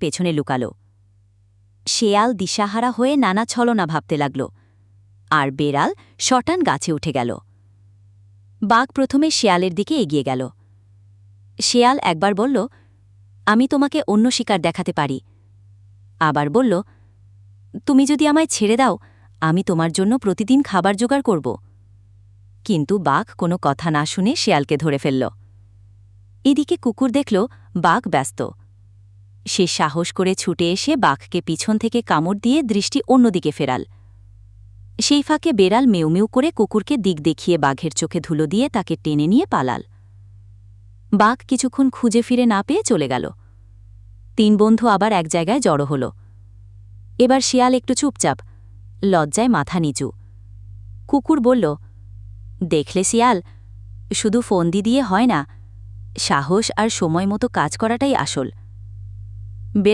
পেছনে লুকাল। শেয়াল দিশাহারা হয়ে নানা ছলনা ভাবতে লাগল, আর বেড়াল শটান গাছে উঠে গেল। বাঘ প্রথমে শেয়ালের দিকে এগিয়ে গেল। শেয়াল একবার বলল, আমি তোমাকে অন্য শিকার দেখাতে পারি। আবার বলল, তুমি যদি আমায় ছেড়ে দাও, আমি তোমার জন্য প্রতিদিন খাবার জোগাড় করব। কিন্তু বাঘ কোনো কথা না শুনে শেয়ালকে ধরে ফেলল। এদিকে কুকুর দেখল বাঘ ব্যস্ত। সে সাহস করে ছুটে এসে বাঘকে পিছন থেকে কামড় দিয়ে দৃষ্টি অন্যদিকে ফেরাল। সেই ফাঁকে বেড়াল মেউ মেউ করে কুকুরকে দিক দেখিয়ে বাঘের চোখে ধুলো দিয়ে তাকে টেনে নিয়ে পালাল। বাঘ কিছুক্ষণ খুঁজে ফিরে না পেয়ে চলে গেল। তিন বন্ধু আবার এক জায়গায় জড়ো হল। এবার শিয়াল একটু চুপচাপ, লজ্জায় মাথা নিচু। কুকুর বলল, দেখলে শিয়াল, শুধু ফন্দি দিয়ে হয় না, সাহস আর সময় মতো কাজ করাটাই আসল।